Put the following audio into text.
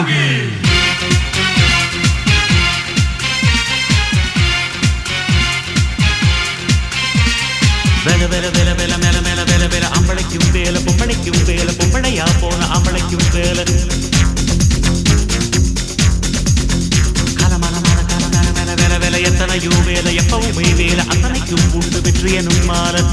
யோகி வேல வேல வேல வேல மேல மேல வேல வேல அம்பளைக்கும் வேல பொம்பளைக்கும் வேல பொம்பளையா போன அம்பளைக்கும் வேல கலமலமான கலமேல மேல வேல வேல எத்தனையோ வேல எப்பவுமே வேல அத்தனைக்கும் உண்டு வெற்றி எனும் மாறன்